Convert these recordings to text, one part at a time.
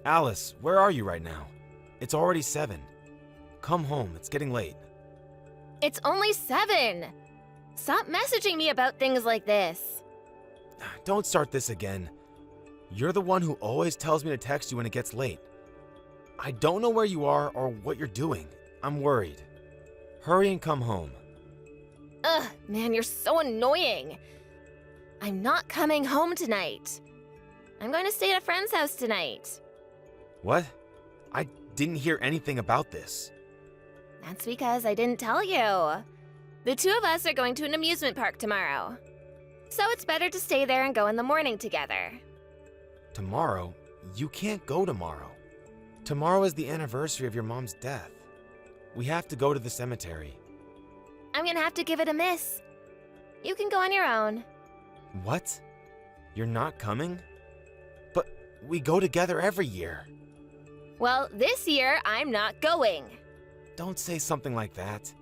Alice, where are you right now? It's already 7. Come home, it's getting late. It's only 7. Stop messaging me about things like this. Don't start this again. You're the one who always tells me to text you when it gets late. I don't know where you are or what you're doing. I'm worried. Hurry and come home. Ugh, man, you're so annoying. I'm not coming home tonight. I'm going to stay at a friend's house tonight. What? I didn't hear anything about this. That's because I didn't tell you. The two of us are going to an amusement park tomorrow. So it's better to stay there and go in the morning together. Tomorrow? You can't go tomorrow. Tomorrow is the anniversary of your mom's death. We have to go to the cemetery. I'm gonna have to give it a miss. You can go on your own. What? You're not coming? But we go together every year. Well, this year, I'm not going. Don't say something like that.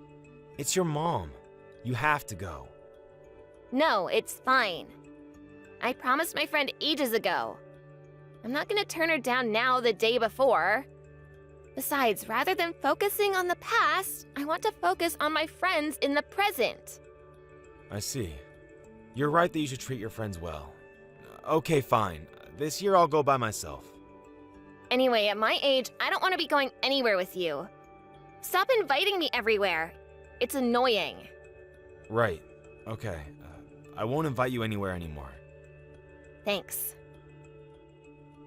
It's your mom. You have to go. No, it's fine. I promised my friend ages ago. I'm not gonna turn her down now the day before. Besides, rather than focusing on the past, I want to focus on my friends in the present. I see. You're right that you should treat your friends well. Okay, fine. This year I'll go by myself. Anyway, at my age, I don't want to be going anywhere with you. Stop inviting me everywhere. It's annoying. Right. Okay. I won't invite you anywhere anymore. Thanks.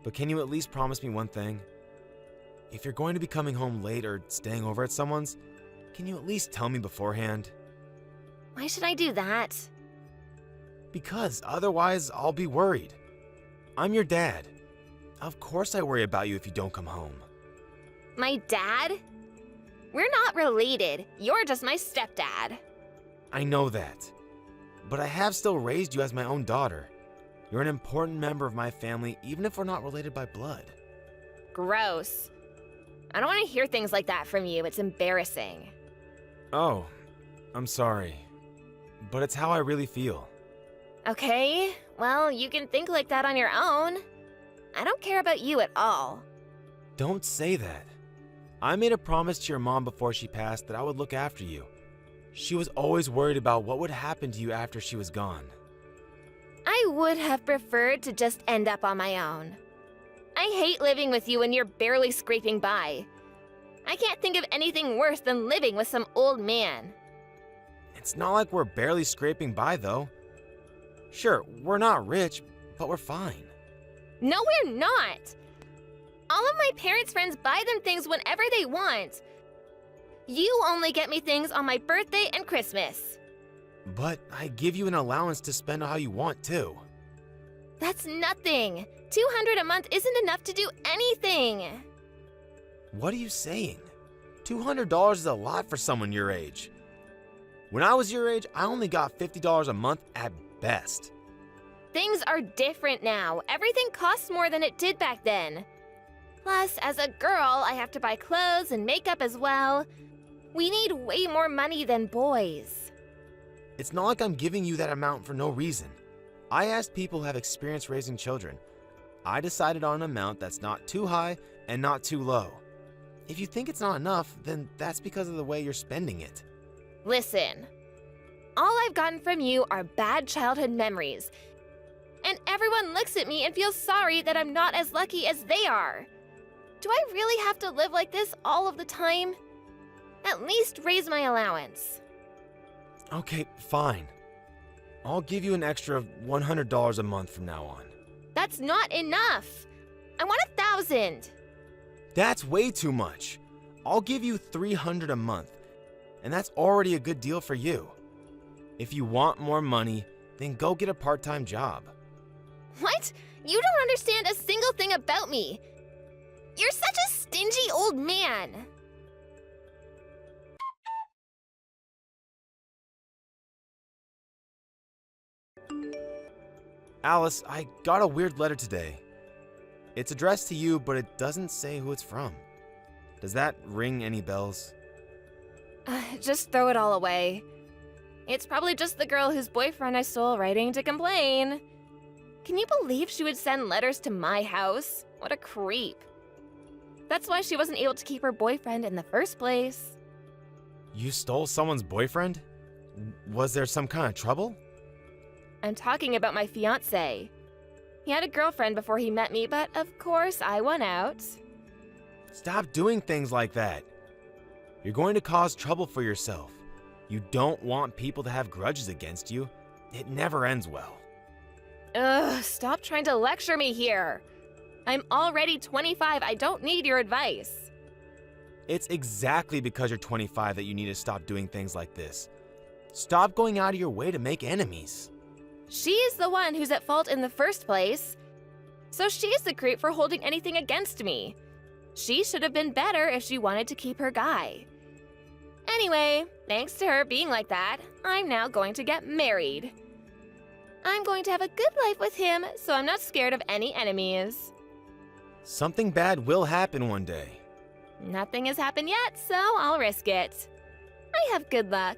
But can you at least promise me one thing? If you're going to be coming home late or staying over at someone's, can you at least tell me beforehand? Why should I do that? Because otherwise I'll be worried. I'm your dad. Of course I worry about you if you don't come home. My dad? We're not related. You're just my stepdad. I know that. But I have still raised you as my own daughter. You're an important member of my family, even if we're not related by blood. Gross. I don't want to hear things like that from you. It's embarrassing. Oh, I'm sorry. But it's how I really feel. Okay, well, you can think like that on your own. I don't care about you at all. Don't say that. I made a promise to your mom before she passed that I would look after you. She was always worried about what would happen to you after she was gone. I would have preferred to just end up on my own. I hate living with you when you're barely scraping by. I can't think of anything worse than living with some old man. It's not like we're barely scraping by, though. Sure, we're not rich, but we're fine. No, we're not! All of my parents' friends buy them things whenever they want. You only get me things on my birthday and Christmas. But I give you an allowance to spend how you want, too. That's nothing. $200 a month isn't enough to do anything. What are you saying? $200 is a lot for someone your age. When I was your age, I only got $50 a month at best. Things are different now. Everything costs more than it did back then. Plus, as a girl, I have to buy clothes and makeup as well. We need way more money than boys. It's not like I'm giving you that amount for no reason. I asked people who have experience raising children. I decided on an amount that's not too high and not too low. If you think it's not enough, then that's because of the way you're spending it. Listen, all I've gotten from you are bad childhood memories. And everyone looks at me and feels sorry that I'm not as lucky as they are. Do I really have to live like this all of the time? At least raise my allowance. Okay, fine. I'll give you an extra $100 a month from now on. That's not enough. I want 1,000. That's way too much. I'll give you $300 a month, and that's already a good deal for you. If you want more money, then go get a part-time job. What? You don't understand a single thing about me. You're such a stingy old man. Alice, I got a weird letter today. It's addressed to you, but it doesn't say who it's from. Does that ring any bells? Just throw it all away. It's probably just the girl whose boyfriend I stole writing to complain. Can you believe she would send letters to my house? What a creep. That's why she wasn't able to keep her boyfriend in the first place. You stole someone's boyfriend? Was there some kind of trouble? I'm talking about my fiancé. He had a girlfriend before he met me, but of course I won out. Stop doing things like that. You're going to cause trouble for yourself. You don't want people to have grudges against you. It never ends well. Ugh, stop trying to lecture me here. I'm already 25. I don't need your advice. It's exactly because you're 25 that you need to stop doing things like this. Stop going out of your way to make enemies. She's the one who's at fault in the first place. So she's the creep for holding anything against me. She should have been better if she wanted to keep her guy. Anyway, thanks to her being like that, I'm now going to get married. I'm going to have a good life with him, so I'm not scared of any enemies. Something bad will happen one day. Nothing has happened yet, so I'll risk it. I have good luck.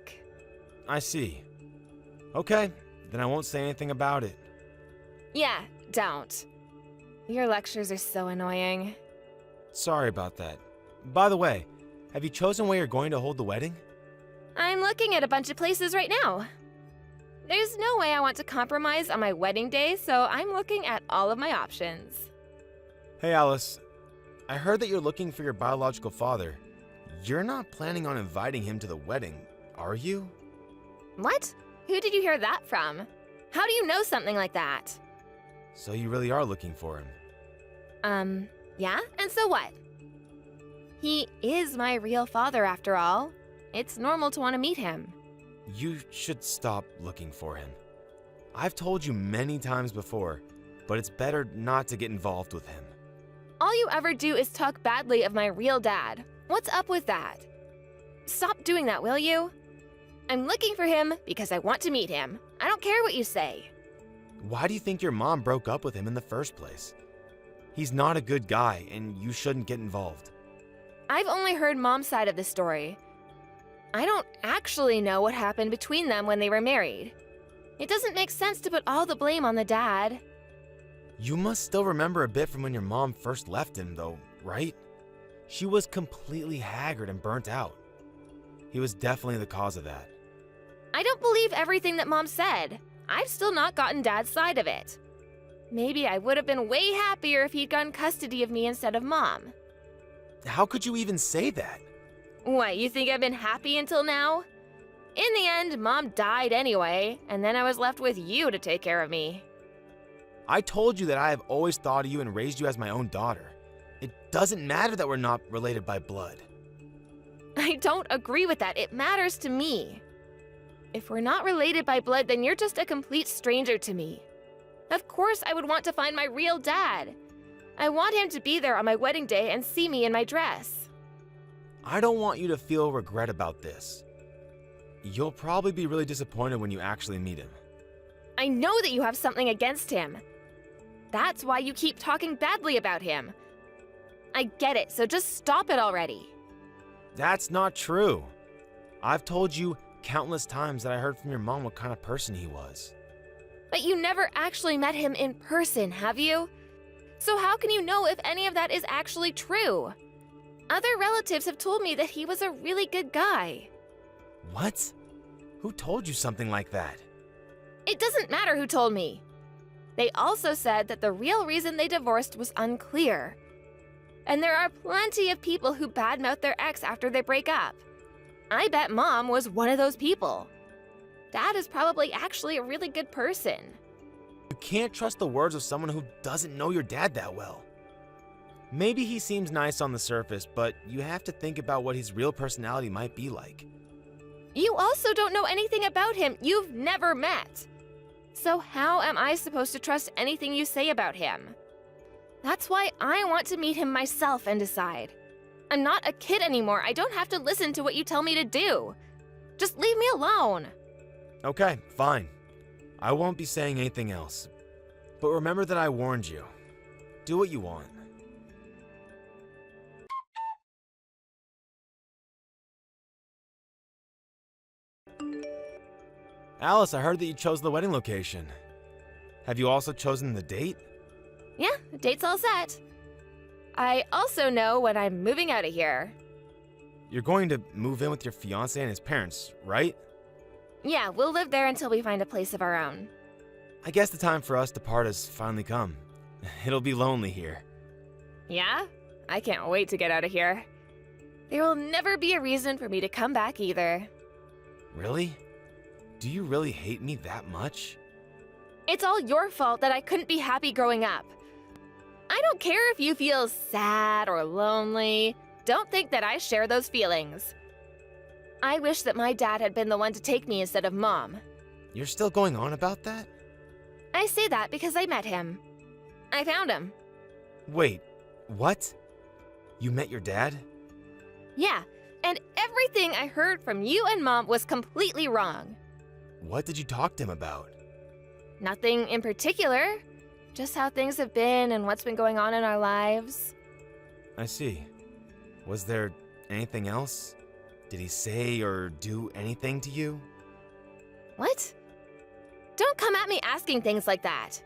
I see. Okay, then I won't say anything about it. Yeah, don't. Your lectures are so annoying. Sorry about that. By the way, have you chosen where you're going to hold the wedding? I'm looking at a bunch of places right now. There's no way I want to compromise on my wedding day, so I'm looking at all of my options. Hey Alice, I heard that you're looking for your biological father. You're not planning on inviting him to the wedding, are you? What? Who did you hear that from? How do you know something like that? So you really are looking for him? Yeah? And so what? He is my real father after all. It's normal to want to meet him. You should stop looking for him. I've told you many times before, but it's better not to get involved with him. All you ever do is talk badly of my real dad. What's up with that? Stop doing that, will you? I'm looking for him because I want to meet him. I don't care what you say. Why do you think your mom broke up with him in the first place? He's not a good guy, and you shouldn't get involved. I've only heard Mom's side of the story. I don't actually know what happened between them when they were married. It doesn't make sense to put all the blame on the dad. You must still remember a bit from when your mom first left him, though, right? She was completely haggard and burnt out. He was definitely the cause of that. I don't believe everything that Mom said. I've still not gotten Dad's side of it. Maybe I would have been way happier if he'd gotten custody of me instead of Mom. How could you even say that? What, you think I've been happy until now? In the end, Mom died anyway, and then I was left with you to take care of me. I told you that I have always thought of you and raised you as my own daughter. It doesn't matter that we're not related by blood. I don't agree with that. It matters to me. If we're not related by blood, then you're just a complete stranger to me. Of course I would want to find my real dad. I want him to be there on my wedding day and see me in my dress. I don't want you to feel regret about this. You'll probably be really disappointed when you actually meet him. I know that you have something against him. That's why you keep talking badly about him. I get it, so just stop it already. That's not true. I've told you countless times that I heard from your mom what kind of person he was. But you never actually met him in person, have you? So how can you know if any of that is actually true? Other relatives have told me that he was a really good guy. What? Who told you something like that? It doesn't matter who told me. They also said that the real reason they divorced was unclear. And there are plenty of people who badmouth their ex after they break up. I bet Mom was one of those people. Dad is probably actually a really good person. You can't trust the words of someone who doesn't know your dad that well. Maybe he seems nice on the surface, but you have to think about what his real personality might be like. You also don't know anything about him. You've never met. So how am I supposed to trust anything you say about him? That's why I want to meet him myself and decide. I'm not a kid anymore. I don't have to listen to what you tell me to do. Just leave me alone. Okay, fine. I won't be saying anything else. But remember that I warned you. Do what you want. Alice, I heard that you chose the wedding location. Have you also chosen the date? Yeah, the date's all set. I also know when I'm moving out of here. You're going to move in with your fiancé and his parents, right? Yeah, we'll live there until we find a place of our own. I guess the time for us to part has finally come. It'll be lonely here. Yeah? I can't wait to get out of here. There will never be a reason for me to come back either. Really? Do you really hate me that much? It's all your fault that I couldn't be happy growing up. I don't care if you feel sad or lonely. Don't think that I share those feelings. I wish that my dad had been the one to take me instead of Mom. You're still going on about that? I say that because I met him. I found him. Wait, what? You met your dad? Yeah, and everything I heard from you and Mom was completely wrong. What did you talk to him about? Nothing in particular. Just how things have been and what's been going on in our lives. I see. Was there anything else? Did he say or do anything to you? What? Don't come at me asking things like that.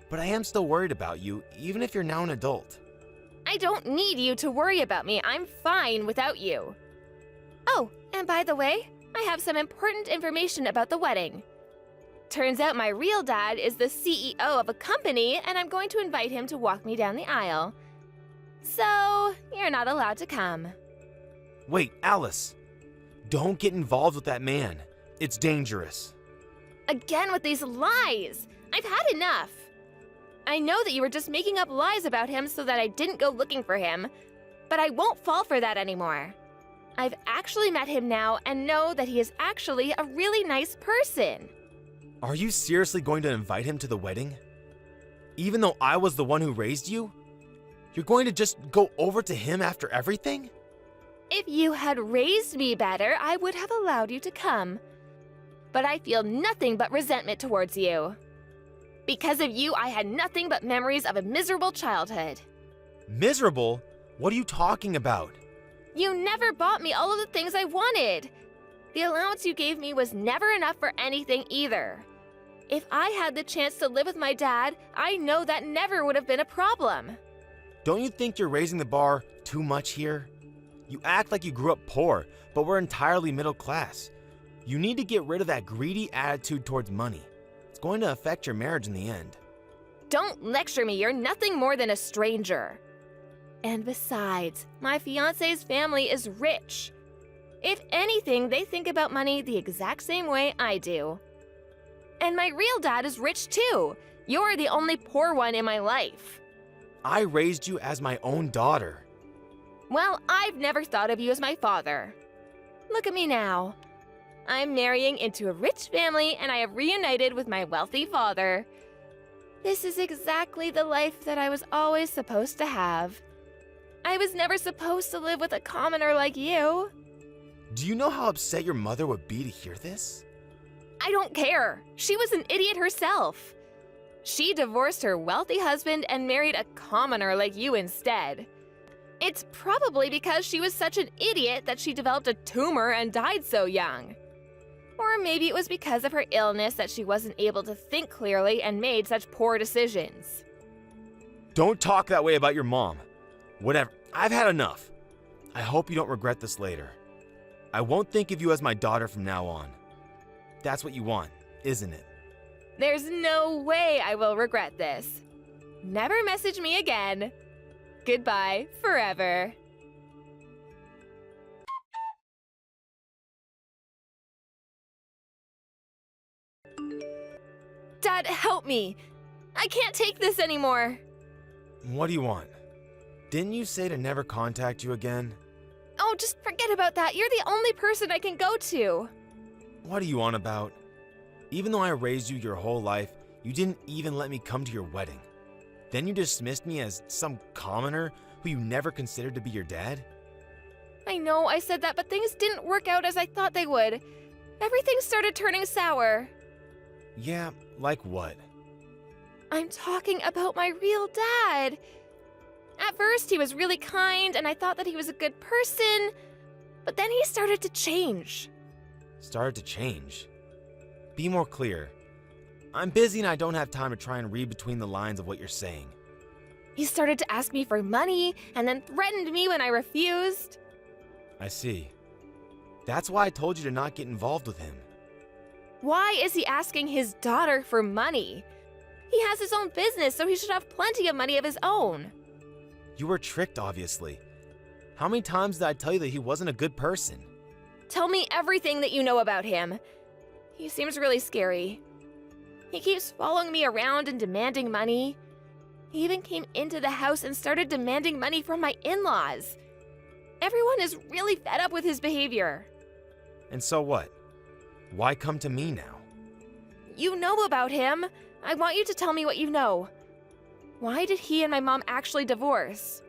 But I am still worried about you, even if you're now an adult. I don't need you to worry about me. I'm fine without you. Oh, and by the way, I have some important information about the wedding. Turns out my real dad is the CEO of a company, and I'm going to invite him to walk me down the aisle. So, you're not allowed to come. Wait, Alice. Don't get involved with that man. It's dangerous. Again with these lies! I've had enough! I know that you were just making up lies about him so that I didn't go looking for him, but I won't fall for that anymore. I've actually met him now and know that he is actually a really nice person. Are you seriously going to invite him to the wedding? Even though I was the one who raised you? You're going to just go over to him after everything? If you had raised me better, I would have allowed you to come. But I feel nothing but resentment towards you. Because of you, I had nothing but memories of a miserable childhood. Miserable? What are you talking about? You never bought me all of the things I wanted. The allowance you gave me was never enough for anything either. If I had the chance to live with my dad, I know that never would have been a problem. Don't you think you're raising the bar too much here? You act like you grew up poor, but we're entirely middle class. You need to get rid of that greedy attitude towards money. It's going to affect your marriage in the end. Don't lecture me, you're nothing more than a stranger. And besides, my fiancé's family is rich. If anything, they think about money the exact same way I do. And my real dad is rich too. You're the only poor one in my life. I raised you as my own daughter. Well, I've never thought of you as my father. Look at me now. I'm marrying into a rich family and I have reunited with my wealthy father. This is exactly the life that I was always supposed to have. I was never supposed to live with a commoner like you. Do you know how upset your mother would be to hear this? I don't care. She was an idiot herself. She divorced her wealthy husband and married a commoner like you instead. It's probably because she was such an idiot that she developed a tumor and died so young. Or maybe it was because of her illness that she wasn't able to think clearly and made such poor decisions. Don't talk that way about your mom. Whatever, I've had enough. I hope you don't regret this later. I won't think of you as my daughter from now on. That's what you want, isn't it? There's no way I will regret this. Never message me again. Goodbye forever. Dad, help me. I can't take this anymore. What do you want? Didn't you say to never contact you again? Oh, just forget about that. You're the only person I can go to. What are you on about? Even though I raised you your whole life, you didn't even let me come to your wedding. Then you dismissed me as some commoner who you never considered to be your dad? I know I said that, but things didn't work out as I thought they would. Everything started turning sour. Yeah, like what? I'm talking about my real dad. At first, he was really kind, and I thought that he was a good person, but then he started to change. Started to change? Be more clear. I'm busy and I don't have time to try and read between the lines of what you're saying. He started to ask me for money and then threatened me when I refused. I see. That's why I told you to not get involved with him. Why is he asking his daughter for money? He has his own business, so he should have plenty of money of his own. You were tricked, obviously. How many times did I tell you that he wasn't a good person? Tell me everything that you know about him. He seems really scary. He keeps following me around and demanding money. He even came into the house and started demanding money from my in-laws. Everyone is really fed up with his behavior. And so what? Why come to me now? You know about him. I want you to tell me what you know. Why did he and my mom actually divorce?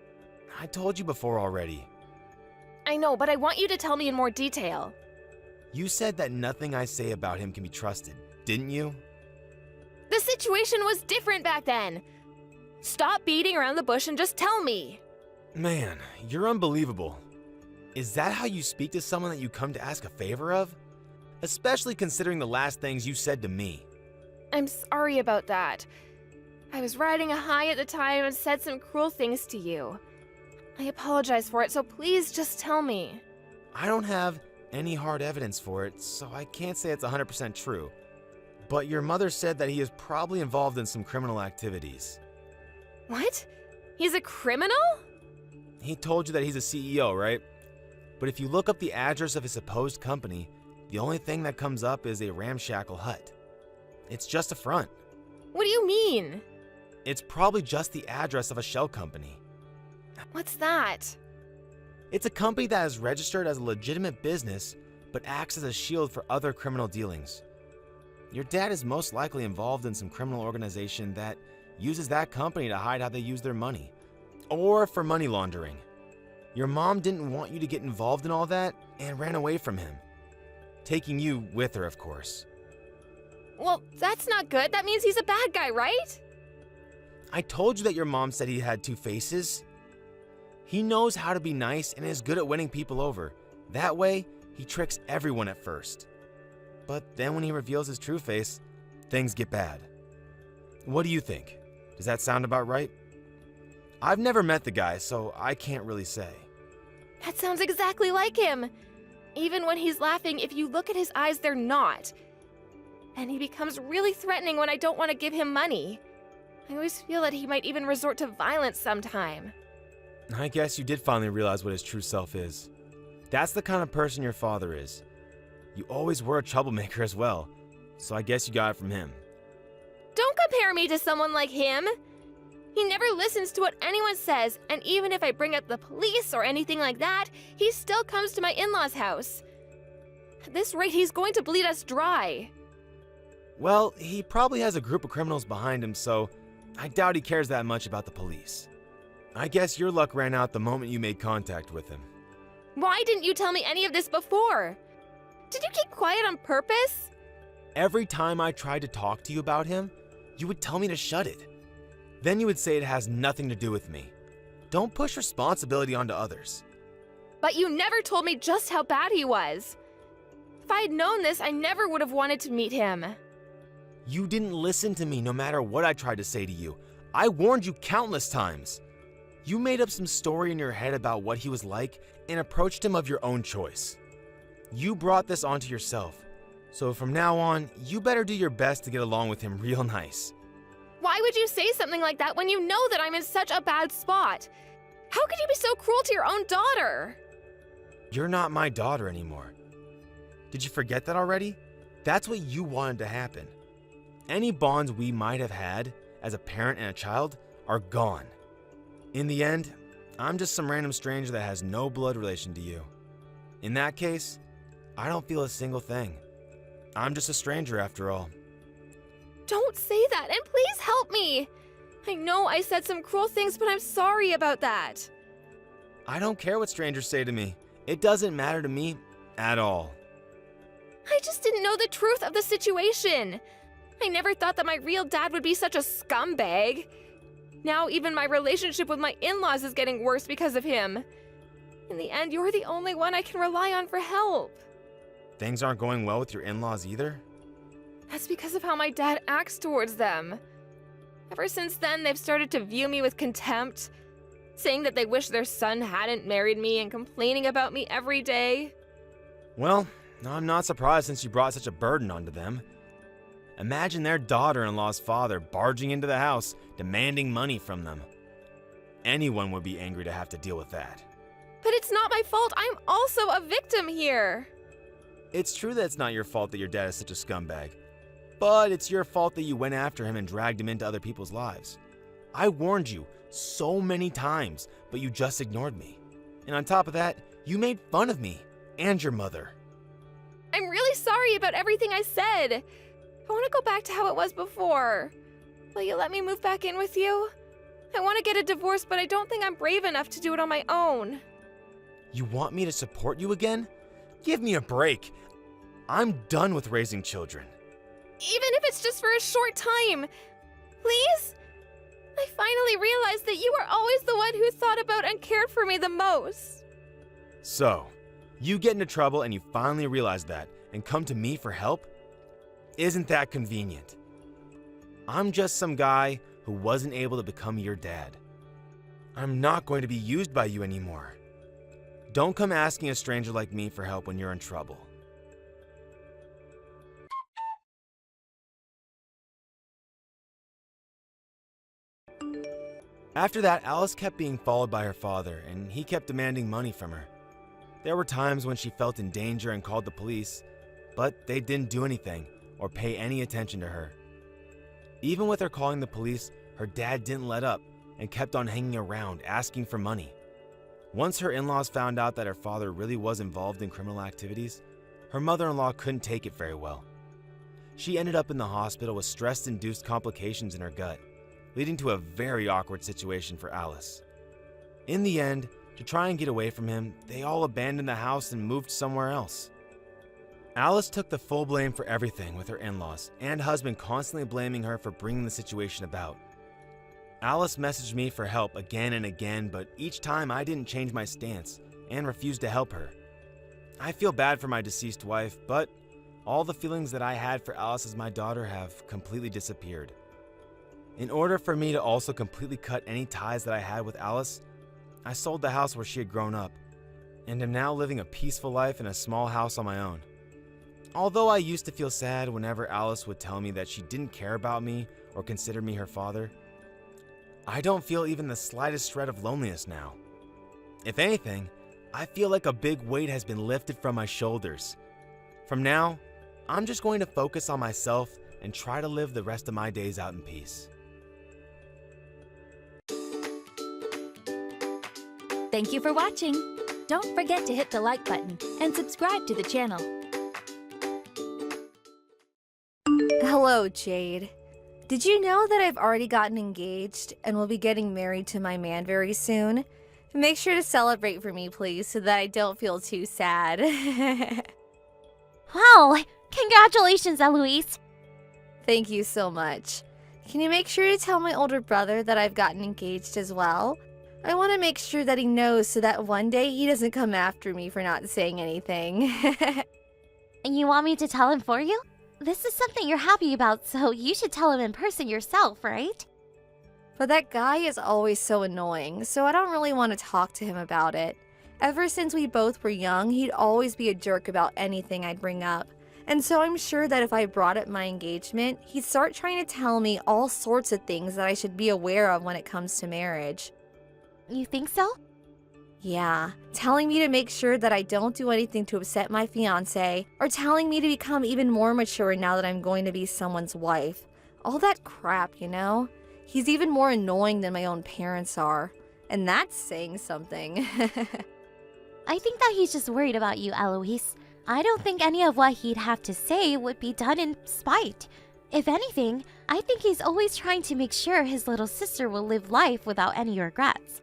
I told you before already. I know, but I want you to tell me in more detail. You said that nothing I say about him can be trusted, didn't you? The situation was different back then. Stop beating around the bush and just tell me. Man, you're unbelievable. Is that how you speak to someone that you come to ask a favor of? Especially considering the last things you said to me. I'm sorry about that. I was riding a high at the time and said some cruel things to you. I apologize for it, so please just tell me. I don't have any hard evidence for it, so I can't say it's 100% true. But your mother said that he is probably involved in some criminal activities. What? He's a criminal? He told you that he's a CEO, right? But if you look up the address of his supposed company, the only thing that comes up is a ramshackle hut. It's just a front. What do you mean? It's probably just the address of a shell company. What's that? It's a company that is registered as a legitimate business, but acts as a shield for other criminal dealings. Your dad is most likely involved in some criminal organization that uses that company to hide how they use their money, or for money laundering. Your mom didn't want you to get involved in all that and ran away from him, taking you with her, of course. Well, that's not good. That means he's a bad guy, right? I told you that your mom said he had two faces. He knows how to be nice and is good at winning people over. That way, he tricks everyone at first. But then when he reveals his true face, things get bad. What do you think? Does that sound about right? I've never met the guy, so I can't really say. That sounds exactly like him. Even when he's laughing, if you look at his eyes, they're not. And he becomes really threatening when I don't want to give him money. I always feel that he might even resort to violence sometime. I guess you did finally realize what his true self is. That's the kind of person your father is. You always were a troublemaker as well, so I guess you got it from him. Don't compare me to someone like him. He never listens to what anyone says, and even if I bring up the police or anything like that, he still comes to my in-laws' house. At this rate, he's going to bleed us dry. Well, he probably has a group of criminals behind him, so I doubt he cares that much about the police. I guess your luck ran out the moment you made contact with him. Why didn't you tell me any of this before? Did you keep quiet on purpose? Every time I tried to talk to you about him, you would tell me to shut it. Then you would say it has nothing to do with me. Don't push responsibility onto others. But you never told me just how bad he was. If I had known this, I never would have wanted to meet him. You didn't listen to me no matter what I tried to say to you. I warned you countless times. You made up some story in your head about what he was like and approached him of your own choice. You brought this onto yourself. So from now on, you better do your best to get along with him real nice. Why would you say something like that when you know that I'm in such a bad spot? How could you be so cruel to your own daughter? You're not my daughter anymore. Did you forget that already? That's what you wanted to happen. Any bonds we might have had as a parent and a child are gone. In the end, I'm just some random stranger that has no blood relation to you. In that case, I don't feel a single thing. I'm just a stranger after all. Don't say that, and please help me. I know I said some cruel things, but I'm sorry about that. I don't care what strangers say to me. It doesn't matter to me at all. I just didn't know the truth of the situation. I never thought that my real dad would be such a scumbag. Now even my relationship with my in-laws is getting worse because of him. In the end, you're the only one I can rely on for help. Things aren't going well with your in-laws either? That's because of how my dad acts towards them. Ever since then, they've started to view me with contempt, saying that they wish their son hadn't married me and complaining about me every day. Well, I'm not surprised since you brought such a burden onto them. Imagine their daughter-in-law's father barging into the house, demanding money from them. Anyone would be angry to have to deal with that. But it's not my fault. I'm also a victim here. It's true that it's not your fault that your dad is such a scumbag, but it's your fault that you went after him and dragged him into other people's lives. I warned you so many times, but you just ignored me. And on top of that, you made fun of me and your mother. I'm really sorry about everything I said. I want to go back to how it was before. Will you let me move back in with you? I want to get a divorce, but I don't think I'm brave enough to do it on my own. You want me to support you again? Give me a break. I'm done with raising children. Even if it's just for a short time. Please? I finally realized that you were always the one who thought about and cared for me the most. So, you get into trouble and you finally realize that and come to me for help? Isn't that convenient? I'm just some guy who wasn't able to become your dad. I'm not going to be used by you anymore. Don't come asking a stranger like me for help when you're in trouble. After that, Alice kept being followed by her father, and he kept demanding money from her. There were times when she felt in danger and called the police, but they didn't do anything or pay any attention to her. Even with her calling the police, her dad didn't let up and kept on hanging around asking for money. Once her in-laws found out that her father really was involved in criminal activities, her mother-in-law couldn't take it very well. She ended up in the hospital with stress-induced complications in her gut, leading to a very awkward situation for Alice. In the end, to try and get away from him, they all abandoned the house and moved somewhere else. Alice took the full blame for everything with her in-laws and husband constantly blaming her for bringing the situation about. Alice messaged me for help again and again, but each time I didn't change my stance and refused to help her. I feel bad for my deceased wife, but all the feelings that I had for Alice as my daughter have completely disappeared. In order for me to also completely cut any ties that I had with Alice, I sold the house where she had grown up, and am now living a peaceful life in a small house on my own. Although I used to feel sad whenever Alice would tell me that she didn't care about me or consider me her father, I don't feel even the slightest shred of loneliness now. If anything, I feel like a big weight has been lifted from my shoulders. From now, I'm just going to focus on myself and try to live the rest of my days out in peace. Thank you for watching. Don't forget to hit the like button and subscribe to the channel. Hello, Jade. Did you know that I've already gotten engaged and will be getting married to my man very soon? Make sure to celebrate for me, please, so that I don't feel too sad. Wow! Congratulations, Eloise! Thank you so much. Can you make sure to tell my older brother that I've gotten engaged as well? I want to make sure that he knows so that one day he doesn't come after me for not saying anything. And you want me to tell him for you? This is something you're happy about, so you should tell him in person yourself, right? But that guy is always so annoying, so I don't really want to talk to him about it. Ever since we both were young, he'd always be a jerk about anything I'd bring up. And so I'm sure that if I brought up my engagement, he'd start trying to tell me all sorts of things that I should be aware of when it comes to marriage. You think so? Yeah, telling me to make sure that I don't do anything to upset my fiancé, or telling me to become even more mature now that I'm going to be someone's wife. All that crap, you know? He's even more annoying than my own parents are. And that's saying something. I think that he's just worried about you, Eloise. I don't think any of what he'd have to say would be done in spite. If anything, I think he's always trying to make sure his little sister will live life without any regrets.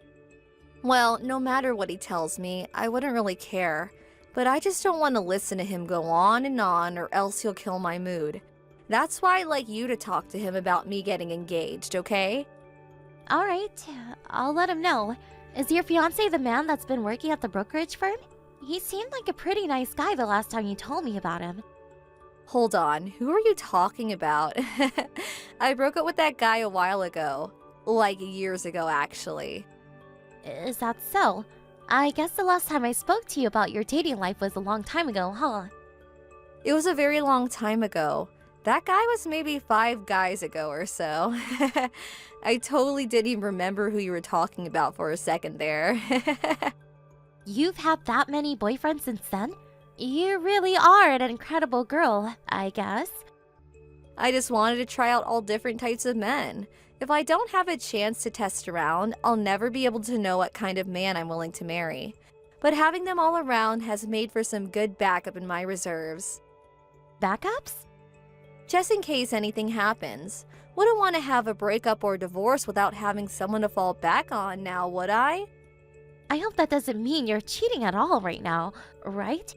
Well, no matter what he tells me, I wouldn't really care. But I just don't want to listen to him go on, or else he'll kill my mood. That's why I'd like you to talk to him about me getting engaged, okay? Alright, I'll let him know. Is your fiancé the man that's been working at the brokerage firm? He seemed like a pretty nice guy the last time you told me about him. Hold on, who are you talking about? I broke up with that guy a while ago. Like years ago, actually. Is that so? I guess the last time I spoke to you about your dating life was a long time ago, huh? It was a very long time ago. That guy was maybe 5 guys ago or so. I totally didn't even remember who you were talking about for a second there. You've had that many boyfriends since then? You really are an incredible girl, I guess. I just wanted to try out all different types of men. If I don't have a chance to test around, I'll never be able to know what kind of man I'm willing to marry. But having them all around has made for some good backup in my reserves. Backups? Just in case anything happens. Wouldn't want to have a breakup or divorce without having someone to fall back on now, would I? I hope that doesn't mean you're cheating at all right now, right?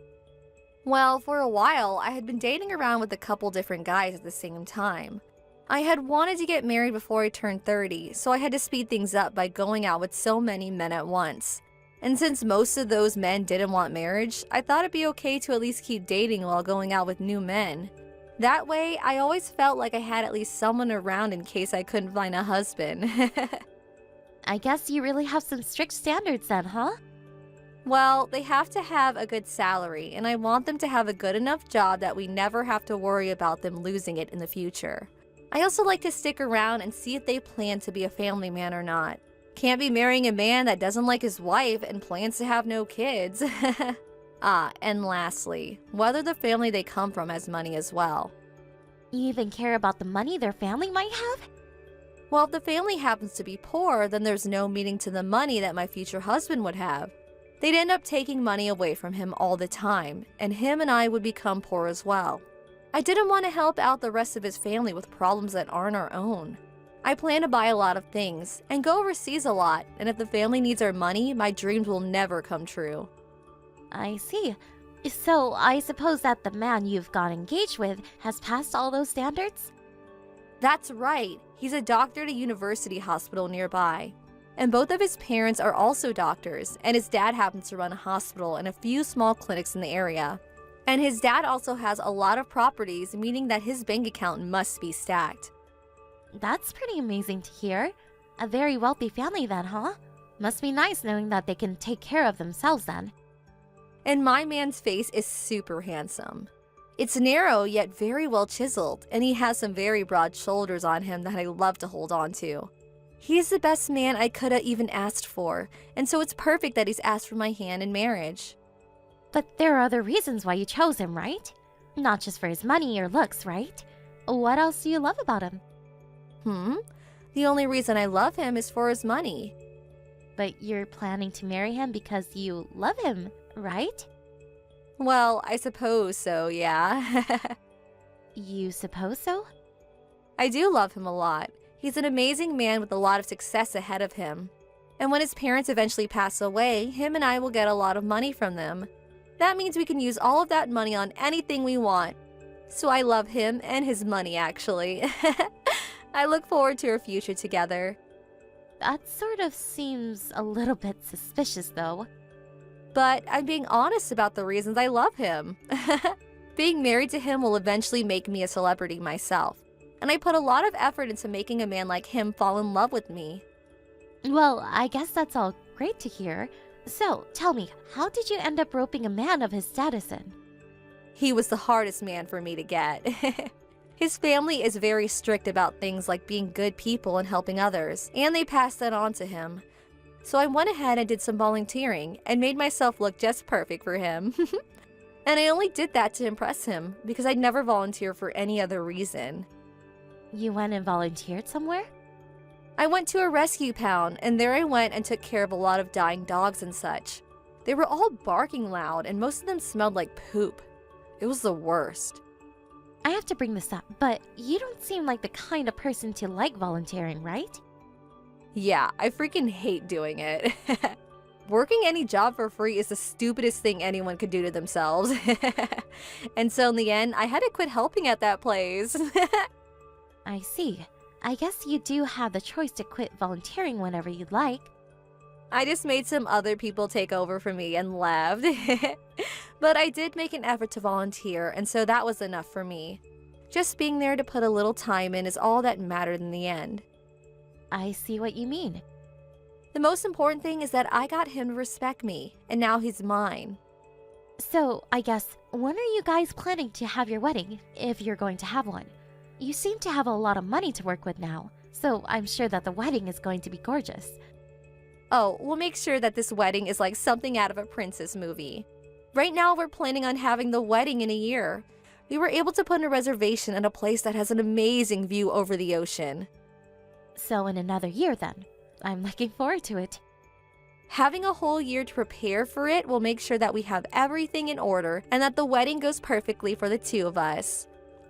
Well, for a while, I had been dating around with a couple different guys at the same time. I had wanted to get married before I turned 30, so I had to speed things up by going out with so many men at once. And since most of those men didn't want marriage, I thought it'd be okay to at least keep dating while going out with new men. That way, I always felt like I had at least someone around in case I couldn't find a husband. I guess you really have some strict standards then, huh? Well, they have to have a good salary, and I want them to have a good enough job that we never have to worry about them losing it in the future. I also like to stick around and see if they plan to be a family man or not. Can't be marrying a man that doesn't like his wife and plans to have no kids. And lastly, whether the family they come from has money as well. You even care about the money their family might have? Well, if the family happens to be poor, then there's no meaning to the money that my future husband would have. They'd end up taking money away from him all the time, and him and I would become poor as well. I didn't want to help out the rest of his family with problems that aren't our own. I plan to buy a lot of things, and go overseas a lot, and if the family needs our money, my dreams will never come true. I see. So I suppose that the man you've got engaged with has passed all those standards? That's right. He's a doctor at a university hospital nearby. And both of his parents are also doctors, and his dad happens to run a hospital and a few small clinics in the area. And his dad also has a lot of properties, meaning that his bank account must be stacked. That's pretty amazing to hear. A very wealthy family then, huh? Must be nice knowing that they can take care of themselves then. And my man's face is super handsome. It's narrow yet very well chiseled, and he has some very broad shoulders on him that I love to hold on to. He's the best man I could have even asked for, and so it's perfect that he's asked for my hand in marriage. But there are other reasons why you chose him, right? Not just for his money or looks, right? What else do you love about him? The only reason I love him is for his money. But you're planning to marry him because you love him, right? Well, I suppose so, yeah. You suppose so? I do love him a lot. He's an amazing man with a lot of success ahead of him. And when his parents eventually pass away, him and I will get a lot of money from them. That means we can use all of that money on anything we want. So I love him and his money, actually. I look forward to our future together. That sort of seems a little bit suspicious, though. But I'm being honest about the reasons I love him. Being married to him will eventually make me a celebrity myself. And I put a lot of effort into making a man like him fall in love with me. Well, I guess that's all great to hear. So, tell me, how did you end up roping a man of his status in? He was the hardest man for me to get. His family is very strict about things like being good people and helping others, and they passed that on to him. So I went ahead and did some volunteering and made myself look just perfect for him. And I only did that to impress him, because I'd never volunteer for any other reason. You went and volunteered somewhere? I went to a rescue pound, and there I went and took care of a lot of dying dogs and such. They were all barking loud, and most of them smelled like poop. It was the worst. I have to bring this up, but you don't seem like the kind of person to like volunteering, right? Yeah, I freaking hate doing it. Working any job for free is the stupidest thing anyone could do to themselves. And so in the end, I had to quit helping at that place. I see. I guess you do have the choice to quit volunteering whenever you'd like. I just made some other people take over for me and left. But I did make an effort to volunteer, and so that was enough for me. Just being there to put a little time in is all that mattered in the end. I see what you mean. The most important thing is that I got him to respect me, and now he's mine. So, I guess, when are you guys planning to have your wedding, if you're going to have one? You seem to have a lot of money to work with now, so I'm sure that the wedding is going to be gorgeous. Oh, we'll make sure that this wedding is like something out of a princess movie. Right now, we're planning on having the wedding in a year. We were able to put in a reservation at a place that has an amazing view over the ocean. So in another year then. I'm looking forward to it. Having a whole year to prepare for it will make sure that we have everything in order and that the wedding goes perfectly for the two of us.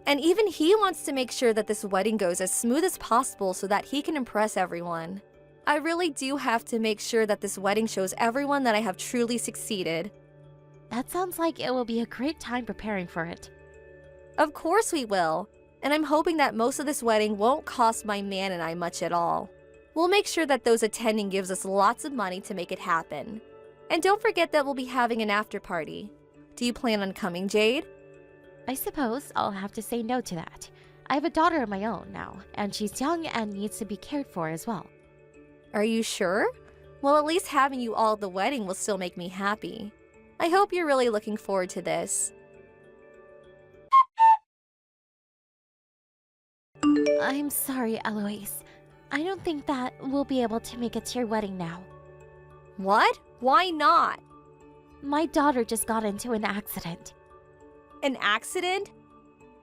And even he wants to make sure that this wedding goes as smooth as possible so that he can impress everyone. I really do have to make sure that this wedding shows everyone that I have truly succeeded. That sounds like it will be a great time preparing for it. Of course we will. And I'm hoping that most of this wedding won't cost my man and I much at all. We'll make sure that those attending gives us lots of money to make it happen. And don't forget that we'll be having an after party. Do you plan on coming, Jade? I suppose I'll have to say no to that. I have a daughter of my own now, and she's young and needs to be cared for as well. Are you sure? Well, at least having you all at the wedding will still make me happy. I hope you're really looking forward to this. I'm sorry, Eloise. I don't think that we'll be able to make it to your wedding now. What? Why not? My daughter just got into an accident. An accident?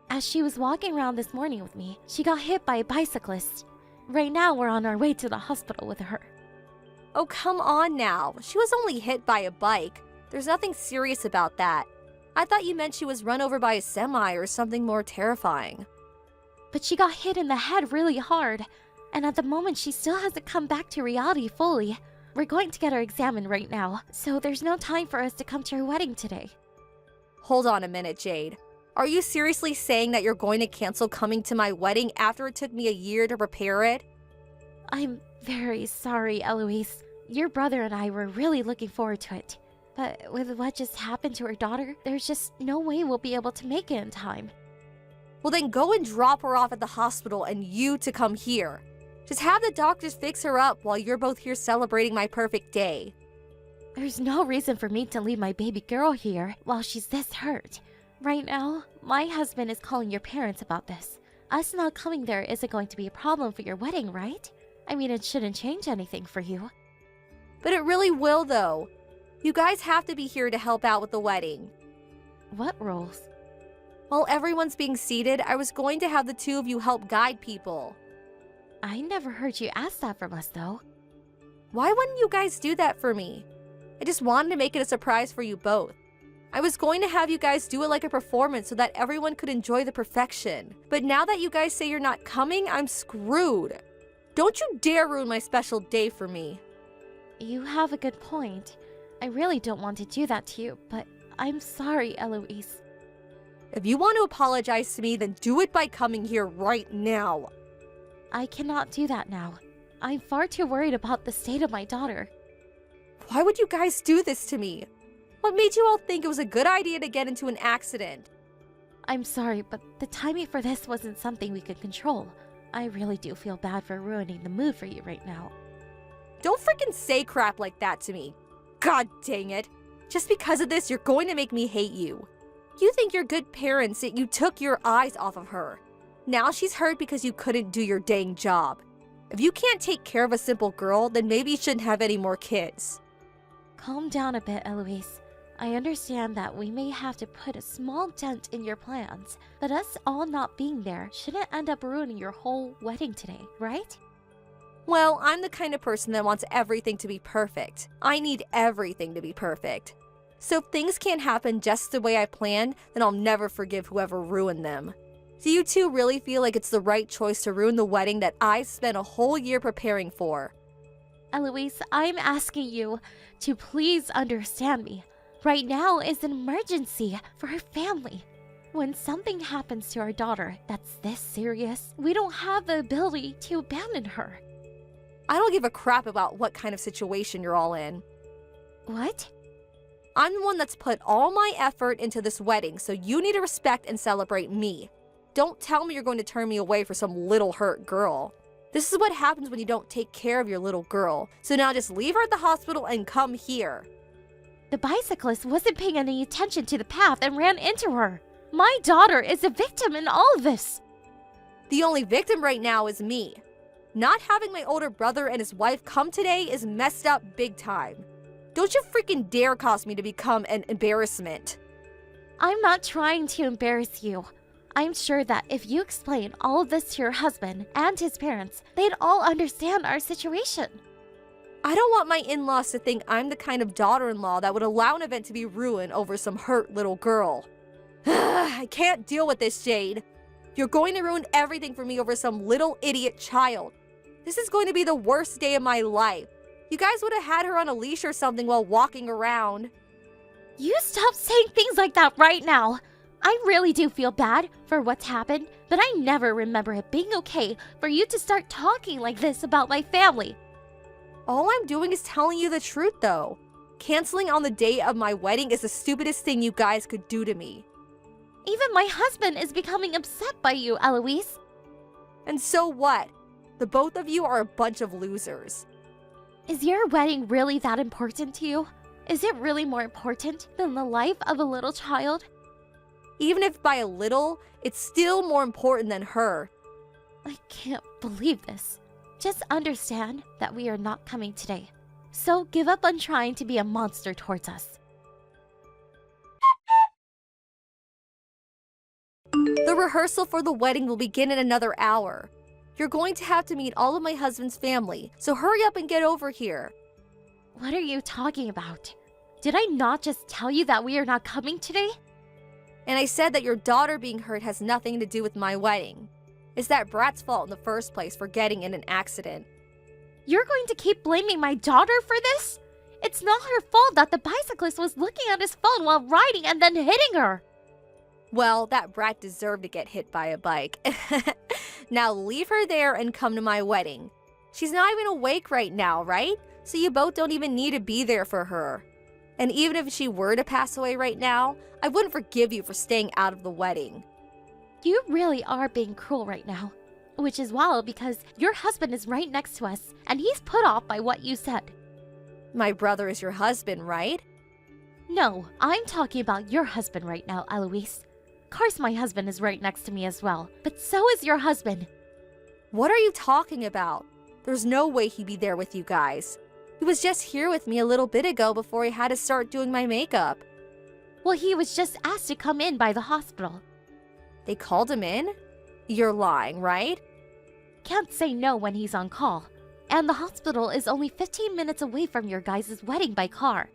As she was walking around this morning with me, she got hit by a bicyclist. Right now, we're on our way to the hospital with her. Oh, come on now. She was only hit by a bike. There's nothing serious about that. I thought you meant she was run over by a semi or something more terrifying. But she got hit in the head really hard, and at the moment she still hasn't come back to reality fully. We're going to get her examined right now, so there's no time for us to come to her wedding today. Hold on a minute, Jade. Are you seriously saying that you're going to cancel coming to my wedding after it took me a year to prepare it? I'm very sorry, Eloise. Your brother and I were really looking forward to it. But with what just happened to her daughter, there's just no way we'll be able to make it in time. Well, then go and drop her off at the hospital and you to come here. Just have the doctors fix her up while you're both here celebrating my perfect day. There's no reason for me to leave my baby girl here while she's this hurt. Right now, my husband is calling your parents about this. Us not coming there isn't going to be a problem for your wedding, right? I mean, it shouldn't change anything for you. But it really will, though. You guys have to be here to help out with the wedding. What rules? While everyone's being seated, I was going to have the two of you help guide people. I never heard you ask that from us, though. Why wouldn't you guys do that for me? I just wanted to make it a surprise for you both. I was going to have you guys do it like a performance so that everyone could enjoy the perfection. But now that you guys say you're not coming, I'm screwed. Don't you dare ruin my special day for me. You have a good point. I really don't want to do that to you, but I'm sorry, Eloise. If you want to apologize to me, then do it by coming here right now. I cannot do that now. I'm far too worried about the state of my daughter. Why would you guys do this to me? What made you all think it was a good idea to get into an accident? I'm sorry, but the timing for this wasn't something we could control. I really do feel bad for ruining the mood for you right now. Don't freaking say crap like that to me. God dang it. Just because of this, you're going to make me hate you. You think you're good parents, yet you took your eyes off of her. Now she's hurt because you couldn't do your dang job. If you can't take care of a simple girl, then maybe you shouldn't have any more kids. Calm down a bit, Eloise. I understand that we may have to put a small dent in your plans, but us all not being there shouldn't end up ruining your whole wedding today, right? Well, I'm the kind of person that wants everything to be perfect. I need everything to be perfect. So if things can't happen just the way I planned, then I'll never forgive whoever ruined them. Do you two really feel like it's the right choice to ruin the wedding that I spent a whole year preparing for? Eloise, I'm asking you to please understand me. Right now is an emergency for her family. When something happens to our daughter that's this serious, we don't have the ability to abandon her. I don't give a crap about what kind of situation you're all in. What? I'm the one that's put all my effort into this wedding, so you need to respect and celebrate me. Don't tell me you're going to turn me away for some little hurt girl. This is what happens when you don't take care of your little girl. So now just leave her at the hospital and come here. The bicyclist wasn't paying any attention to the path and ran into her. My daughter is a victim in all of this. The only victim right now is me. Not having my older brother and his wife come today is messed up big time. Don't you freaking dare cause me to become an embarrassment. I'm not trying to embarrass you. I'm sure that if you explain all of this to your husband and his parents, they'd all understand our situation. I don't want my in-laws to think I'm the kind of daughter-in-law that would allow an event to be ruined over some hurt little girl. I can't deal with this, Jade. You're going to ruin everything for me over some little idiot child. This is going to be the worst day of my life. You guys would have had her on a leash or something while walking around. You stop saying things like that right now. I really do feel bad for what's happened, but I never remember it being okay for you to start talking like this about my family. All I'm doing is telling you the truth, though. Canceling on the day of my wedding is the stupidest thing you guys could do to me. Even my husband is becoming upset by you, Eloise. And so what? The both of you are a bunch of losers. Is your wedding really that important to you? Is it really more important than the life of a little child? Even if by a little, it's still more important than her. I can't believe this. Just understand that we are not coming today. So give up on trying to be a monster towards us. The rehearsal for the wedding will begin in another hour. You're going to have to meet all of my husband's family, so hurry up and get over here. What are you talking about? Did I not just tell you that we are not coming today? And I said that your daughter being hurt has nothing to do with my wedding. It's that brat's fault in the first place for getting in an accident. You're going to keep blaming my daughter for this? It's not her fault that the bicyclist was looking at his phone while riding and then hitting her. Well, that brat deserved to get hit by a bike. Now leave her there and come to my wedding. She's not even awake right now, right? So you both don't even need to be there for her. And even if she were to pass away right now, I wouldn't forgive you for staying out of the wedding. You really are being cruel right now. Which is wild because your husband is right next to us and he's put off by what you said. My brother is your husband, right? No, I'm talking about your husband right now, Eloise. Of course my husband is right next to me as well, but so is your husband. What are you talking about? There's no way he'd be there with you guys. He was just here with me a little bit ago before he had to start doing my makeup. Well, he was just asked to come in by the hospital. They called him in? You're lying, right? Can't say no when he's on call. And the hospital is only 15 minutes away from your guys' wedding by car.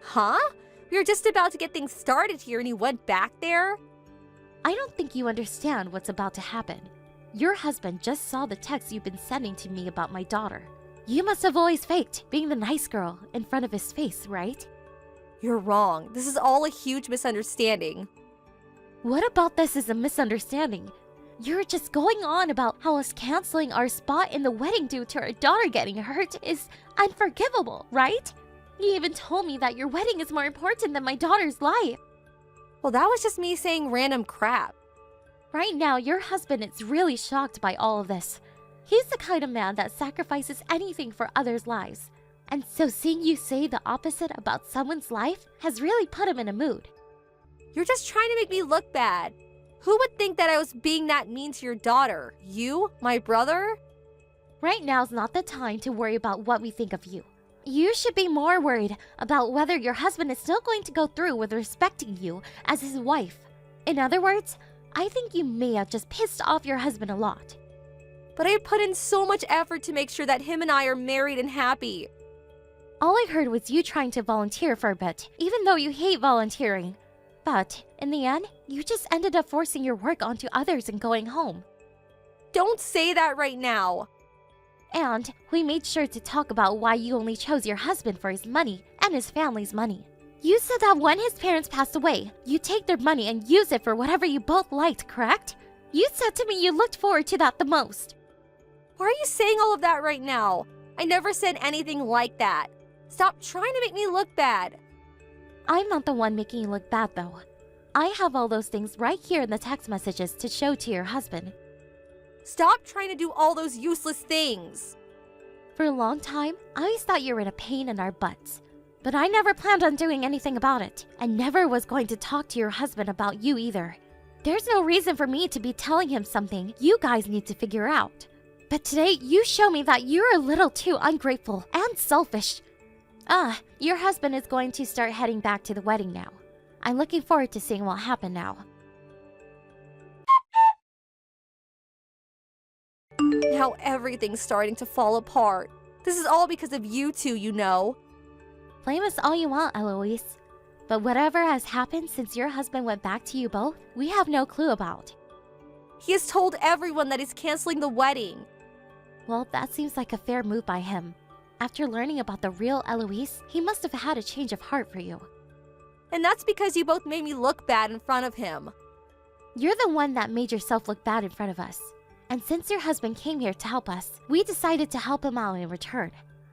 Huh? We were just about to get things started here and he went back there? I don't think you understand what's about to happen. Your husband just saw the text you've been sending to me about my daughter. You must have always faked being the nice girl in front of his face, right? You're wrong. This is all a huge misunderstanding. What about this is a misunderstanding? You're just going on about how us canceling our spot in the wedding due to our daughter getting hurt is unforgivable, right? You even told me that your wedding is more important than my daughter's life. Well, that was just me saying random crap. Right now, your husband is really shocked by all of this. He's the kind of man that sacrifices anything for others' lives. And so seeing you say the opposite about someone's life has really put him in a mood. You're just trying to make me look bad. Who would think that I was being that mean to your daughter? You? My brother? Right now's not the time to worry about what we think of you. You should be more worried about whether your husband is still going to go through with respecting you as his wife. In other words, I think you may have just pissed off your husband a lot. But I put in so much effort to make sure that him and I are married and happy. All I heard was you trying to volunteer for a bit, even though you hate volunteering. But in the end, you just ended up forcing your work onto others and going home. Don't say that right now. And we made sure to talk about why you only chose your husband for his money and his family's money. You said that when his parents passed away, you take their money and use it for whatever you both liked, correct? You said to me you looked forward to that the most. Why are you saying all of that right now? I never said anything like that. Stop trying to make me look bad. I'm not the one making you look bad, though. I have all those things right here in the text messages to show to your husband. Stop trying to do all those useless things. For a long time, I always thought you were in a pain in our butts. But I never planned on doing anything about it, and never was going to talk to your husband about you either. There's no reason for me to be telling him something you guys need to figure out. But today, you show me that you're a little too ungrateful and selfish. Your husband is going to start heading back to the wedding now. I'm looking forward to seeing what happened now. Now everything's starting to fall apart. This is all because of you two, you know. Blame us all you want, Eloise. But whatever has happened since your husband went back to you both, we have no clue about. He has told everyone that he's canceling the wedding. Well, that seems like a fair move by him. After learning about the real Eloise, he must have had a change of heart for you. And that's because you both made me look bad in front of him. You're the one that made yourself look bad in front of us. And since your husband came here to help us, we decided to help him out in return.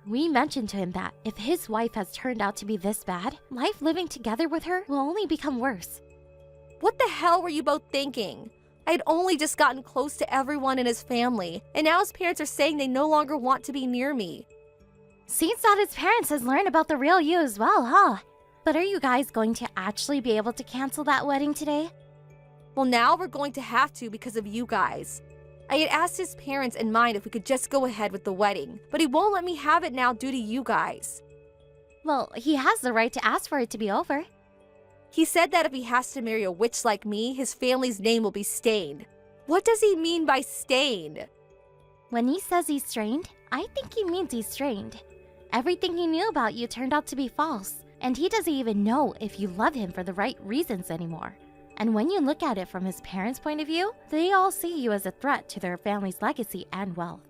We mentioned to him that if his wife has turned out to be this bad, life living together with her will only become worse. What the hell were you both thinking? I had only just gotten close to everyone in his family, and now his parents are saying they no longer want to be near me. Seems that his parents has learned about the real you as well, huh? But are you guys going to actually be able to cancel that wedding today? Well, now we're going to have to because of you guys. I had asked his parents and mine if we could just go ahead with the wedding, but he won't let me have it now due to you guys. Well, he has the right to ask for it to be over. He said that if he has to marry a witch like me, his family's name will be stained. What does he mean by stained? When he says he's strained, I think he means he's strained. Everything he knew about you turned out to be false, and he doesn't even know if you love him for the right reasons anymore. And when you look at it from his parents' point of view, they all see you as a threat to their family's legacy and wealth.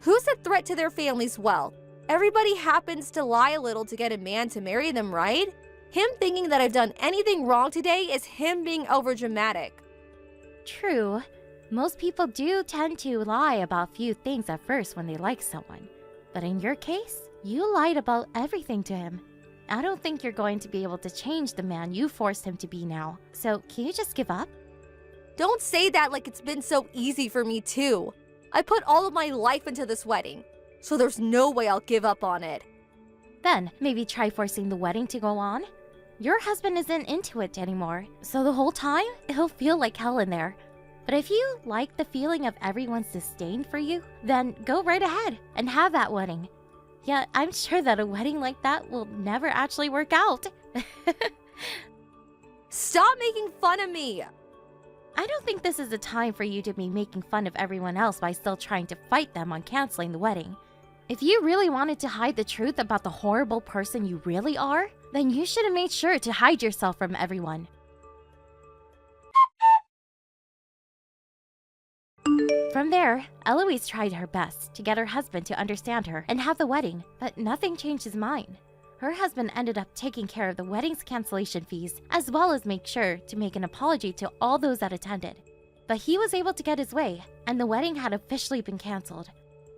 Who's a threat to their family's wealth? Everybody happens to lie a little to get a man to marry them, right? Him thinking that I've done anything wrong today is him being overdramatic. True. Most people do tend to lie about few things at first when they like someone. But in your case, you lied about everything to him. I don't think you're going to be able to change the man you forced him to be now. So can you just give up? Don't say that like it's been so easy for me too. I put all of my life into this wedding, so there's no way I'll give up on it. Then maybe try forcing the wedding to go on. Your husband isn't into it anymore, so the whole time it'll feel like hell in there. But if you like the feeling of everyone's disdain for you, then go right ahead and have that wedding. Yeah, I'm sure that a wedding like that will never actually work out. Stop making fun of me! I don't think this is a time for you to be making fun of everyone else by still trying to fight them on canceling the wedding. If you really wanted to hide the truth about the horrible person you really are, then you should have made sure to hide yourself from everyone. From there, Eloise tried her best to get her husband to understand her and have the wedding, but nothing changed his mind. Her husband ended up taking care of the wedding's cancellation fees, as well as make sure to make an apology to all those that attended. But he was able to get his way, and the wedding had officially been cancelled.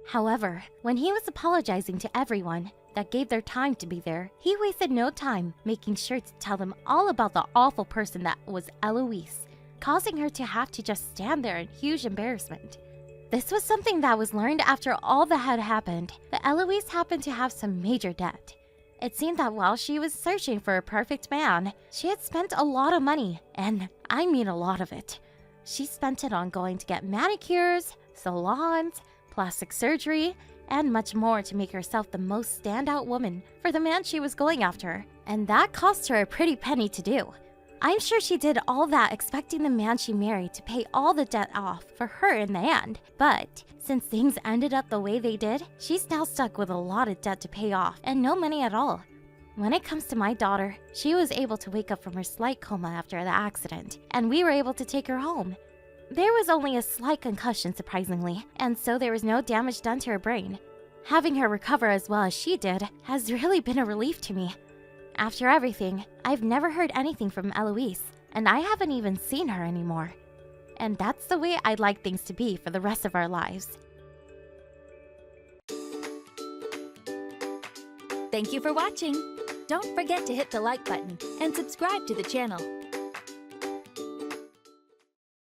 However, when he was apologizing to everyone that gave their time to be there, he wasted no time making sure to tell them all about the awful person that was Eloise, causing her to have to just stand there in huge embarrassment. This was something that was learned after all that had happened, but Eloise happened to have some major debt. It seemed that while she was searching for a perfect man, she had spent a lot of money, and I mean a lot of it. She spent it on going to get manicures, salons, plastic surgery, and much more to make herself the most standout woman for the man she was going after, and that cost her a pretty penny to do. I'm sure she did all that expecting the man she married to pay all the debt off for her in the end, but since things ended up the way they did, she's now stuck with a lot of debt to pay off and no money at all. When it comes to my daughter, she was able to wake up from her slight coma after the accident, and we were able to take her home. There was only a slight concussion, surprisingly, and so there was no damage done to her brain. Having her recover as well as she did has really been a relief to me. After everything, I've never heard anything from Eloise, and I haven't even seen her anymore. And that's the way I'd like things to be for the rest of our lives. Thank you for watching. Don't forget to hit the like button and subscribe to the channel.